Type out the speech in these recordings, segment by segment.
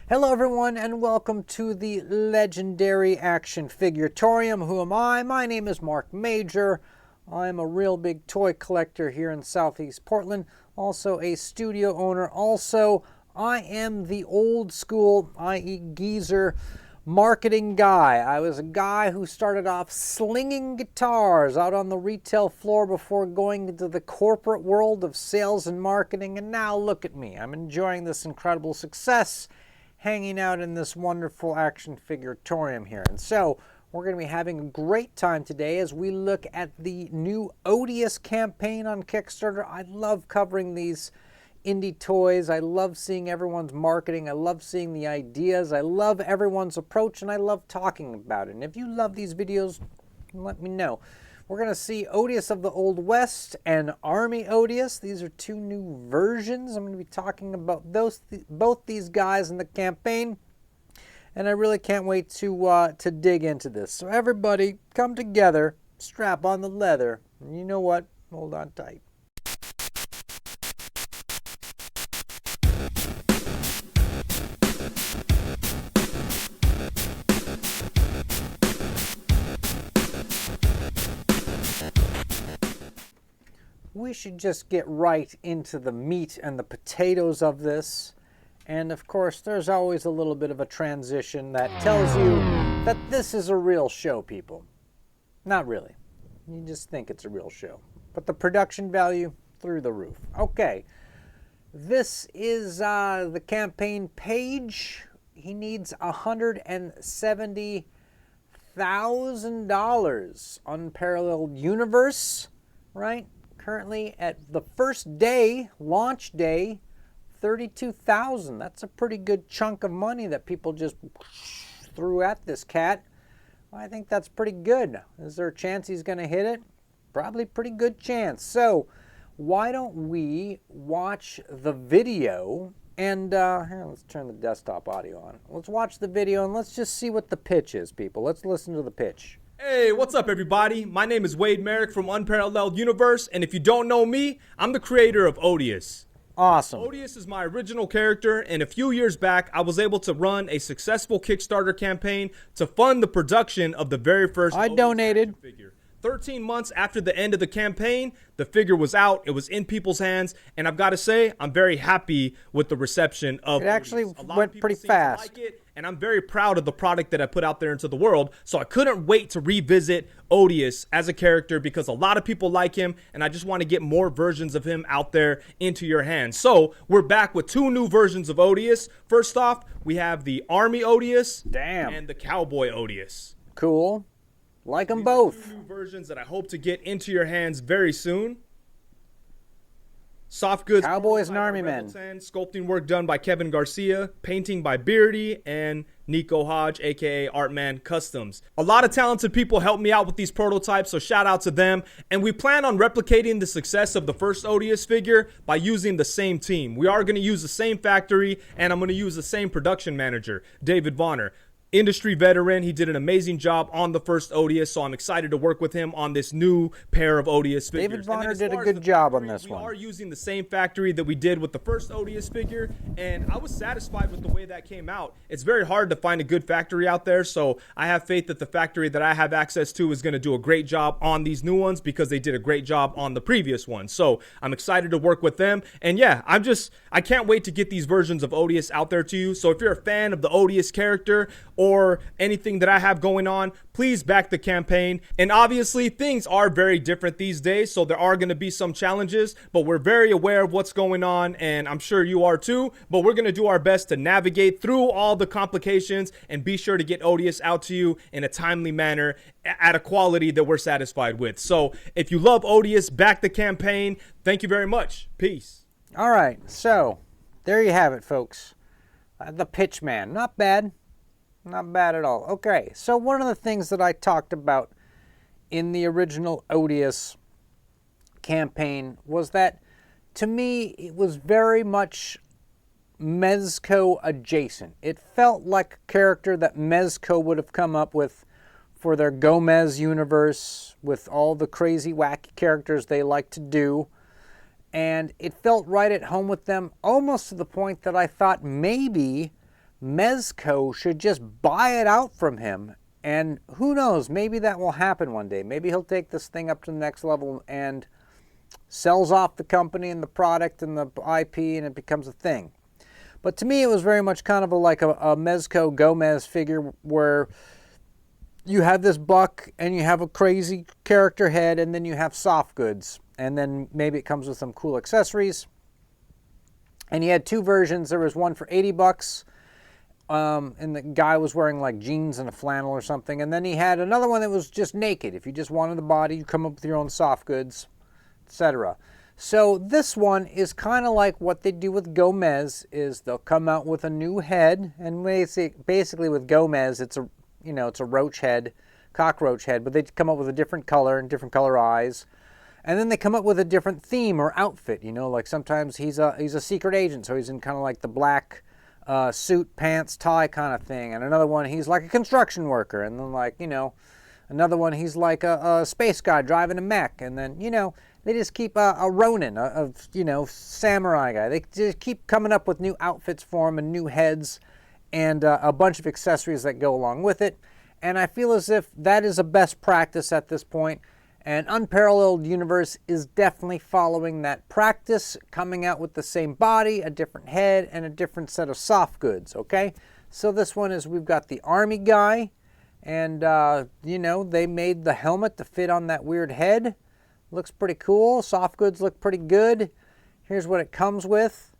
Hello everyone and welcome to the legendary action figuratorium. Who am I? My name is Mark Major. I'm a real big toy collector here in Southeast Portland, also a studio owner. Also, I am the old school, i.e. geezer, marketing guy. I was a guy who started off slinging guitars out on the retail floor before going into the corporate world of sales and marketing, and now look at me. I'm enjoying this incredible success hanging out in this wonderful action figuratorium here. And so we're going to be having a great time today as we look at the new Odious campaign on Kickstarter. I love covering these indie toys. I love seeing everyone's marketing. I love seeing the ideas. I love everyone's approach, and I love talking about it. And if you love these videos, let me know. We're going to see Odious of the Old West and Army Odious. These are two new versions. I'm going to be talking about both these guys in the campaign, and I really can't wait to dig into this. So everybody, come together, strap on the leather, and you know what? Hold on tight. We should just get right into the meat and the potatoes of this. And of course, there's always a little bit of a transition that tells you that this is a real show, people. Not really. You just think it's a real show. But the production value, through the roof. Okay. This is the campaign page. He needs $170,000. Unparalleled universe, right? Currently at the first day, launch day, 32,000. That's a pretty good chunk of money that people just threw at this cat. I think that's pretty good. Is there a chance he's going to hit it? Probably pretty good chance. So why don't we watch the video and here, let's turn the desktop audio on. Let's watch the video and let's just see what the pitch is, people. Let's listen to the pitch. Hey, what's up everybody? My name is Wade Merrick from Unparalleled Universe, and if you don't know me, I'm the creator of Odious. Awesome. Odious is my original character, and a few years back, I was able to run a successful Kickstarter campaign to fund the production of the very first I donated. figure. 13 months after the end of the campaign, the figure was out, it was in people's hands, and I've got to say, I'm very happy with the reception of it. Actually Odious. went pretty fast. Like it, and I'm very proud of the product that I put out there into the world, so I couldn't wait to revisit Odious as a character because a lot of people like him, and I just want to get more versions of him out there into your hands. So we're back with two new versions of Odious. First off, we have the Army Odious and the Cowboy Odious. Cool. Like them both. Two new versions that I hope to get into your hands very soon. Soft goods. Cowboys and Army Men. Sculpting work done by Kevin Garcia. Painting by Beardy and Nico Hodge, aka Artman Customs. A lot of talented people helped me out with these prototypes, so shout out to them. And we plan on replicating the success of the first Odious figure by using the same team. We are going to use the same factory, and I'm going to use the same production manager, David Vonner. Industry veteran. He did an amazing job on the first Odious, so I'm excited to work with him on this new pair of Odious figures. David Vonner did a good job on this one. We are using the same factory that we did with the first Odious figure, and I was satisfied with the way that came out. It's very hard to find a good factory out there, so I have faith that the factory that I have access to is going to do a great job on these new ones because they did a great job on the previous ones. So I'm excited to work with them, and yeah, I can't wait to get these versions of Odious out there to you. So if you're a fan of the Odious character or anything that I have going on, please back the campaign. And obviously things are very different these days, so there are going to be some challenges, but we're very aware of what's going on, and I'm sure you are too. But we're going to do our best to navigate through all the complications and be sure to get Odious out to you in a timely manner at a quality that we're satisfied with. So if you love Odious, back the campaign. Thank you very much. Peace. All right, so there you have it, folks. The pitch man. Not bad. Not bad at all. Okay, so one of the things that I talked about in the original Odious campaign was that, to me, it was very much Mezco adjacent. It felt like a character that Mezco would have come up with for their Gomez universe, with all the crazy, wacky characters they like to do. And it felt right at home with them, almost to the point that I thought maybe Mezco should just buy it out from him. And who knows, maybe that will happen one day. Maybe he'll take this thing up to the next level and sells off the company and the product and the IP, and it becomes a thing. But to me, it was very much kind of like a Mezco Gomez figure where you have this buck and you have a crazy character head, and then you have soft goods. And then maybe it comes with some cool accessories. And he had two versions. There was one for $80. And the guy was wearing like jeans and a flannel or something. And then he had another one that was just naked. If you just wanted the body, you come up with your own soft goods, etc. So this one is kind of like what they do with Gomez, is they'll come out with a new head. And basically with Gomez, it's a roach head, cockroach head, but they come up with a different color and different color eyes. And then they come up with a different theme or outfit. Like sometimes he's a secret agent, so he's in kind of like the black suit, pants, tie kind of thing. And another one, he's like a construction worker. And then another one, he's like a space guy driving a mech. And then, they just keep a Ronin, samurai guy. They just keep coming up with new outfits for him and new heads and a bunch of accessories that go along with it. And I feel as if that is a best practice at this point. And Unparalleled Universe is definitely following that practice, coming out with the same body, a different head, and a different set of soft goods, okay? So this one is, we've got the army guy, and, they made the helmet to fit on that weird head. Looks pretty cool. Soft goods look pretty good. Here's what it comes with.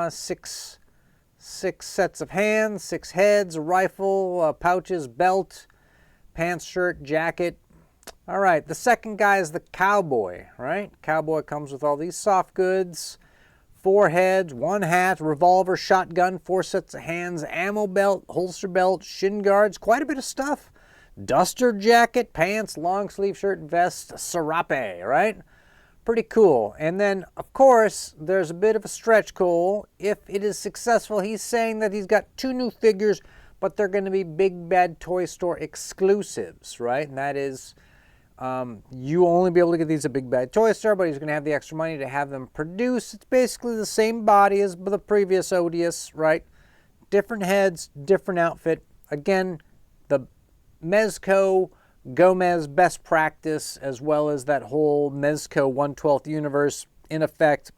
Six sets of hands, 6 heads, a rifle, pouches, belt, pants, shirt, jacket. All right, the second guy is the Cowboy, right? Cowboy comes with all these soft goods, 4 heads, 1 hat, revolver, shotgun, 4 sets of hands, ammo belt, holster belt, shin guards, quite a bit of stuff. Duster jacket, pants, long sleeve shirt, vest, serape, right? Pretty cool. And then, of course, there's a bit of a stretch goal. If it is successful, he's saying that he's got 2 new figures, but they're going to be Big Bad Toy Store exclusives, right? And that is, you only be able to get these at Big Bad Toy Store, but he's going to have the extra money to have them produced. It's basically the same body as the previous Odious, right? Different heads, different outfit. Again, the Mezco Gomez best practice, as well as that whole Mezco 1/12th universe in effect.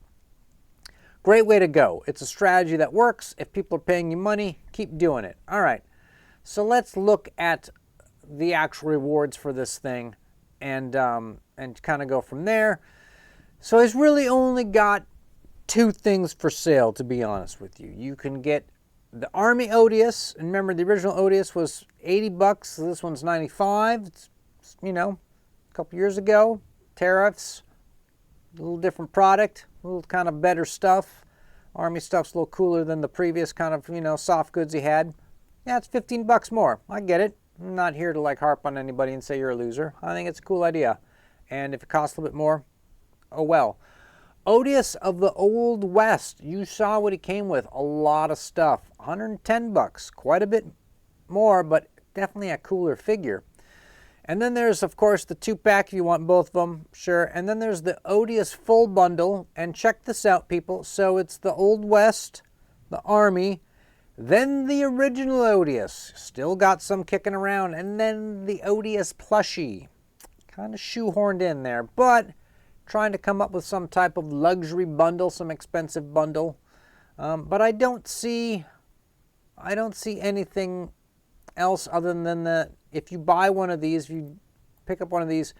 Great way to go. It's a strategy that works. If people are paying you money, keep doing it. All right, so let's look at the actual rewards for this thing and kind of go from there. So he's really only got 2 things for sale, to be honest with you. You can get the Army Odious, and remember the original Odious was $80, so this one's $95. It's, a couple years ago, tariffs, a little different product, a little kind of better stuff. Army stuff's a little cooler than the previous kind of, soft goods he had. Yeah, it's $15 more. I get it. I'm not here to harp on anybody and say you're a loser. I think it's a cool idea. And if it costs a little bit more, oh well. Odious of the Old West, you saw what he came with. A lot of stuff. $110, quite a bit more, but definitely a cooler figure. And then there's, of course, the 2-pack if you want both of them, sure. And then there's the Odious full bundle. And check this out, people. So it's the Old West, the Army, then the original Odious. Still got some kicking around. And then the Odious plushie. Kind of shoehorned in there, but trying to come up with some type of luxury bundle, some expensive bundle. But I don't see anything else other than if you buy one of these, if you pick up one of these,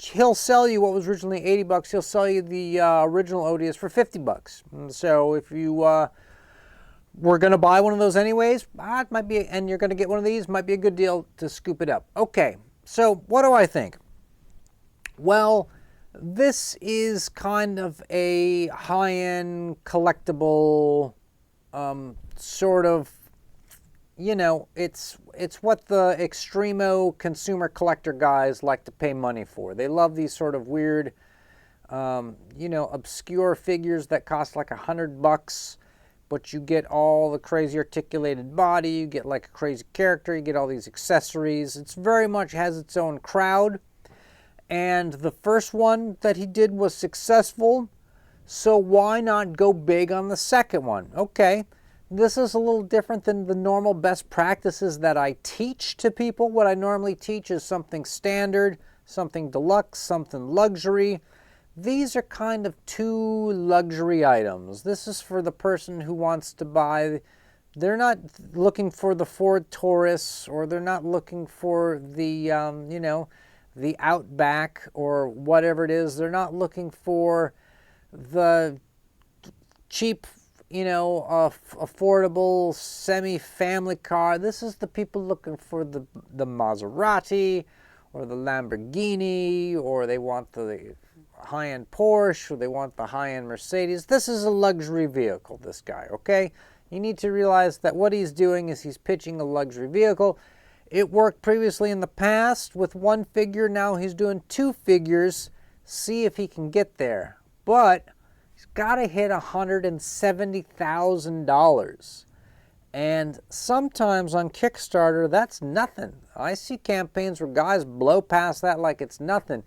he'll sell you what was originally $80. He'll sell you the original Odious for $50. And so if you were going to buy one of those anyways, it might be, and you're going to get one of these, might be a good deal to scoop it up. Okay, so what do I think? Well, this is kind of a high-end collectible sort of, it's what the extremo consumer collector guys like to pay money for. They love these sort of weird, obscure figures that cost like $100, but you get all the crazy articulated body, you get like a crazy character, you get all these accessories. It's very much has its own crowd. And the first one that he did was successful, so why not go big on the second one? Okay, this is a little different than the normal best practices that I teach to people. What I normally teach is something standard, something deluxe, something luxury. These are kind of two luxury items. This is for the person who wants to buy. They're not looking for the Ford Taurus, or they're not looking for the, the Outback or whatever it is. They're not looking for the cheap, affordable semi-family car. This is the people looking for the Maserati or the Lamborghini, or they want the high-end Porsche, or they want the high-end Mercedes. This is a luxury vehicle, this guy, okay? You need to realize that what he's doing is he's pitching a luxury vehicle. It worked previously in the past with one figure. Now he's doing two figures. See if he can get there. But he's got to hit $170,000. And sometimes on Kickstarter, that's nothing. I see campaigns where guys blow past that like it's nothing.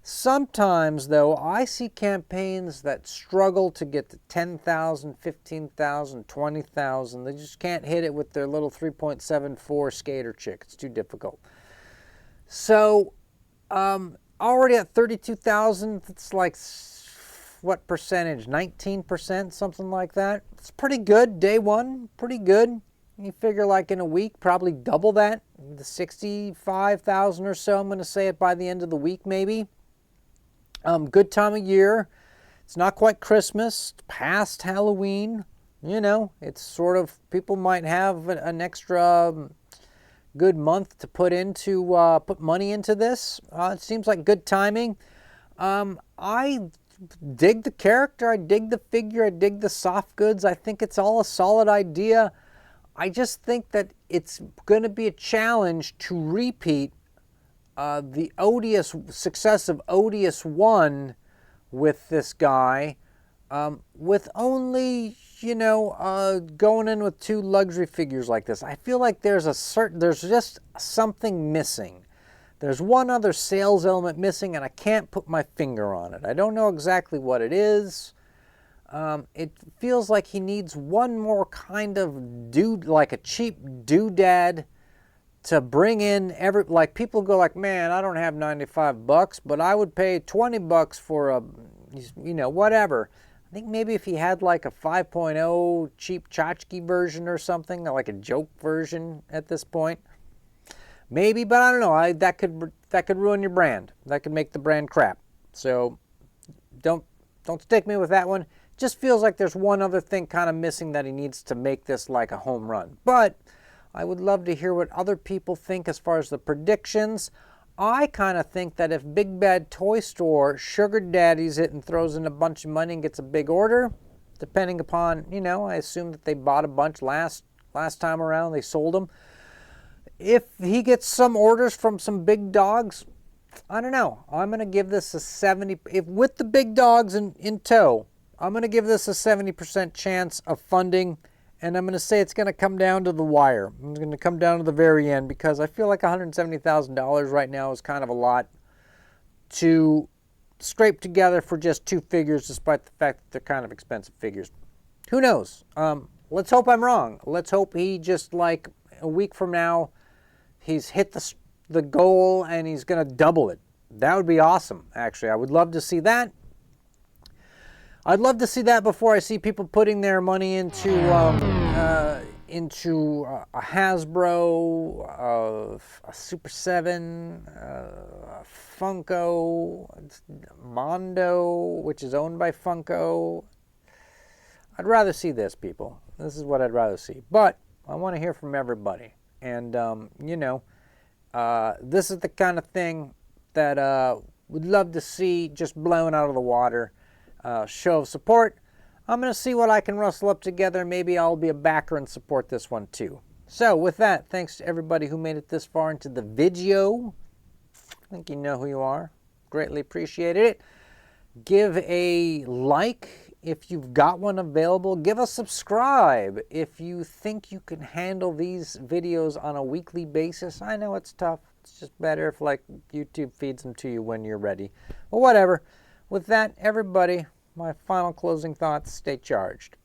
Sometimes, though, I see campaigns that struggle to get to 10,000, 15,000, 20,000. They just can't hit it with their little 3.74 skater chick. It's too difficult. So, already at 32,000, it's like, what percentage? 19%, something like that. It's pretty good. Day one, pretty good. You figure like in a week, probably double that. The 65,000 or so, I'm going to say it by the end of the week, maybe. Good time of year. It's not quite Christmas, it's past Halloween. It's sort of, people might have an extra good month to put money into this. It seems like good timing. I dig the character, I dig the figure, I dig the soft goods. I think it's all a solid idea. I just think that it's going to be a challenge to repeat the success of Odious II with this guy, with only, going in with two luxury figures like this. I feel like there's just something missing. There's one other sales element missing, and I can't put my finger on it. I don't know exactly what it is. It feels like he needs one more kind of dude, like a cheap doodad, to bring in like people go like, man, I don't have $95, but I would pay $20 for a, whatever. I think maybe if he had like a 5.0 cheap tchotchke version or something, like a joke version at this point, maybe, but I don't know. That could ruin your brand. That could make the brand crap. So don't stick me with that one. Just feels like there's one other thing kind of missing that he needs to make this like a home run. But I would love to hear what other people think as far as the predictions. I kind of think that if Big Bad Toy Store sugar daddies it and throws in a bunch of money and gets a big order, depending upon, I assume that they bought a bunch last time around, they sold them. If he gets some orders from some big dogs, I don't know. I'm going to give this a 70, if with the big dogs in tow, I'm going to give this a 70% chance of funding. And I'm going to say it's going to come down to the wire. It's going to come down to the very end, because I feel like $170,000 right now is kind of a lot to scrape together for just two figures, despite the fact that they're kind of expensive figures. Who knows? Let's hope I'm wrong. Let's hope he just, like a week from now, he's hit the goal and he's going to double it. That would be awesome, actually. I would love to see that. I'd love to see that before I see people putting their money into a Hasbro, a Super 7, a Funko, Mondo, which is owned by Funko. I'd rather see this, people. This is what I'd rather see. But I want to hear from everybody. And, this is the kind of thing that would love to see just blown out of the water. Show of support. I'm going to see what I can rustle up together. Maybe I'll be a backer and support this one too. So with that, thanks to everybody who made it this far into the video. I think you know who you are. Greatly appreciated it. Give a like if you've got one available. Give a subscribe if you think you can handle these videos on a weekly basis. I know it's tough. It's just better if like YouTube feeds them to you when you're ready. But whatever. With that, everybody, my final closing thoughts, stay charged.